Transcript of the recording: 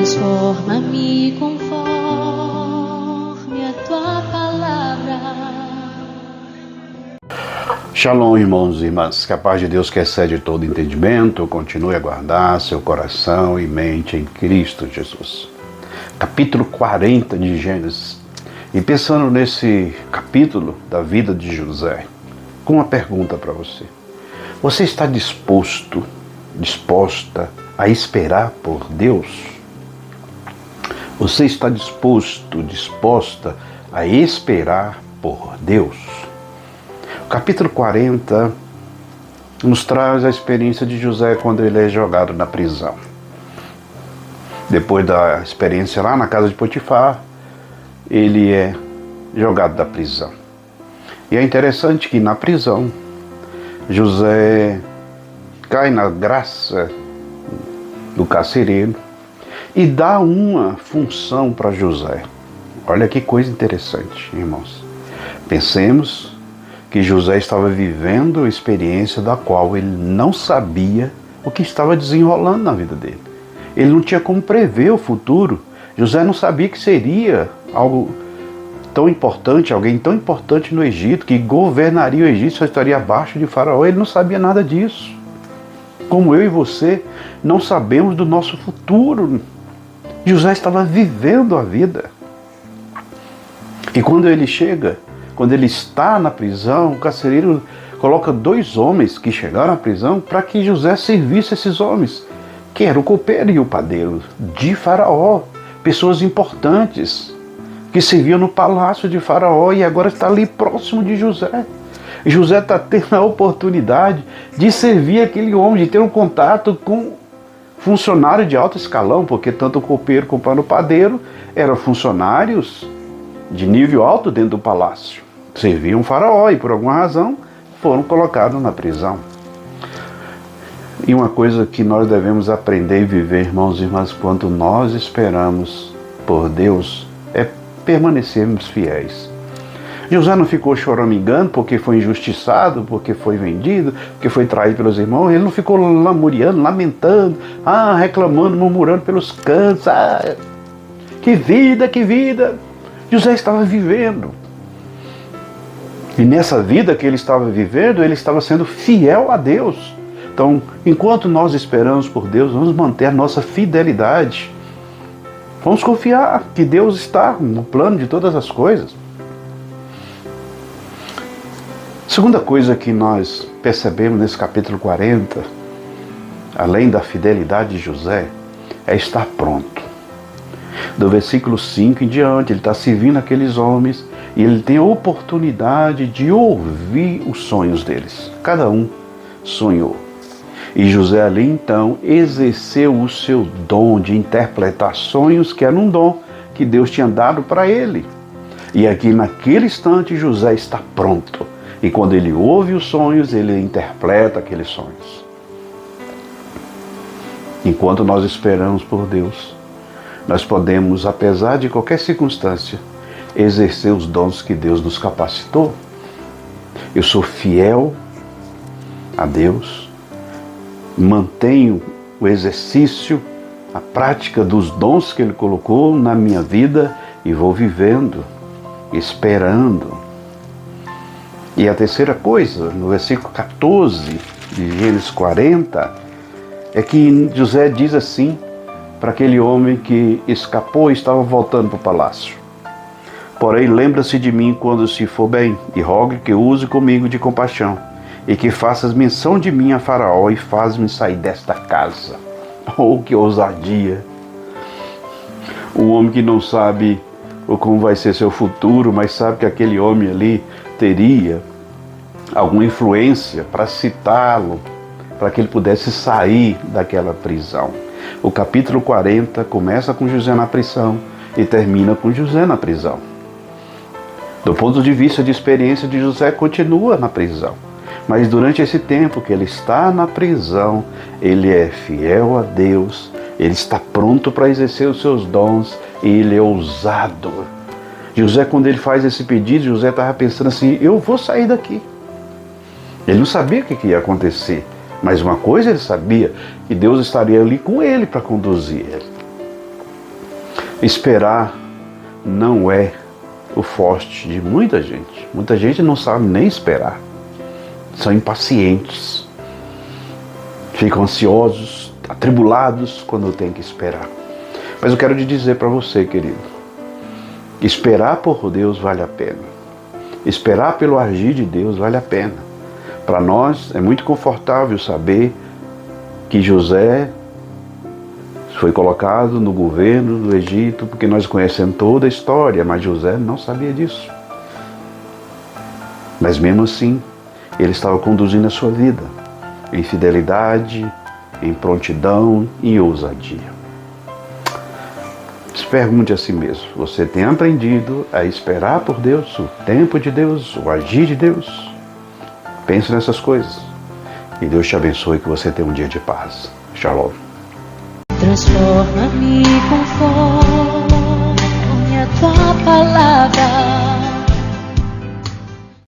Transforma-me conforme a tua palavra. Shalom, irmãos e irmãs, que a paz de Deus que excede todo entendimento continue a guardar seu coração e mente em Cristo Jesus. Capítulo 40 de Gênesis. E pensando nesse capítulo da vida de José, com uma pergunta para você. Você está disposta a esperar por Deus? Você está disposta a esperar por Deus? O capítulo 40 nos traz a experiência de José quando ele é jogado na prisão. Depois da experiência lá na casa de Potifar, ele é jogado da prisão. E é interessante que na prisão, José cai na graça do carcereiro e dá uma função para José. Olha que coisa interessante, irmãos. Pensemos que José estava vivendo a experiência da qual ele não sabia o que estava desenrolando na vida dele. Ele não tinha como prever o futuro. José não sabia que seria algo tão importante, alguém tão importante no Egito, que governaria o Egito, só estaria abaixo de Faraó. Ele não sabia nada disso. Como eu e você não sabemos do nosso futuro. José estava vivendo a vida. E quando ele está na prisão, o carcereiro coloca 2 homens que chegaram à prisão para que José servisse esses homens, que era o copeiro e o padeiro de Faraó, pessoas importantes, que serviam no palácio de Faraó e agora está ali próximo de José. José está tendo a oportunidade de servir aquele homem, de ter um contato com funcionário de alto escalão, porque tanto o copeiro como o padeiro eram funcionários de nível alto dentro do palácio. Serviam Faraó e por alguma razão foram colocados na prisão. E uma coisa que nós devemos aprender e viver, irmãos e irmãs, quando nós esperamos por Deus, é permanecermos fiéis. José não ficou choramingando porque foi injustiçado, porque foi vendido, porque foi traído pelos irmãos. Ele não ficou lamuriando, lamentando, reclamando, murmurando pelos cantos. Que vida, que vida! José estava vivendo. E nessa vida que ele estava vivendo, ele estava sendo fiel a Deus. Então, enquanto nós esperamos por Deus, vamos manter a nossa fidelidade. Vamos confiar que Deus está no plano de todas as coisas. Segunda coisa que nós percebemos nesse capítulo 40, além da fidelidade de José, é estar pronto. Do versículo 5 em diante, ele está servindo aqueles homens e ele tem a oportunidade de ouvir os sonhos deles. Cada um sonhou. E José ali então exerceu o seu dom de interpretar sonhos, que era um dom que Deus tinha dado para ele. E aqui naquele instante José está pronto. E quando ele ouve os sonhos, ele interpreta aqueles sonhos. Enquanto nós esperamos por Deus, nós podemos, apesar de qualquer circunstância, exercer os dons que Deus nos capacitou. Eu sou fiel a Deus, mantenho o exercício, a prática dos dons que Ele colocou na minha vida e vou vivendo, esperando. E a terceira coisa, no versículo 14 de Gênesis 40, é que José diz assim para aquele homem que escapou e estava voltando para o palácio: porém, lembra-se de mim quando se for bem, e rogue que use comigo de compaixão, e que faças menção de mim a Faraó, e faz-me sair desta casa. Oh, que ousadia! Um homem que não sabe como vai ser seu futuro, mas sabe que aquele homem ali teria alguma influência para citá-lo, para que ele pudesse sair daquela prisão. O capítulo 40 começa com José na prisão e termina com José na prisão. Do ponto de vista de experiência de José, continua na prisão. Mas durante esse tempo que ele está na prisão, ele é fiel a Deus, ele está pronto para exercer os seus dons e ele é ousado. José, quando ele faz esse pedido, José estava pensando assim: eu vou sair daqui. Ele não sabia o que ia acontecer, mas uma coisa ele sabia, que Deus estaria ali com ele para conduzir ele. Esperar não é o forte de muita gente. Muita gente não sabe nem esperar. São impacientes. Ficam ansiosos, atribulados quando tem que esperar. Mas eu quero te dizer para você, querido, esperar por Deus vale a pena. Esperar pelo agir de Deus vale a pena. Para nós é muito confortável saber que José foi colocado no governo do Egito, porque nós conhecemos toda a história, mas José não sabia disso. Mas mesmo assim, ele estava conduzindo a sua vida em fidelidade, em prontidão e em ousadia. Se pergunte a si mesmo, você tem aprendido a esperar por Deus, o tempo de Deus, o agir de Deus? Pense nessas coisas. E Deus te abençoe, que você tenha um dia de paz. Shalom. Transforma-me conforme a tua palavra.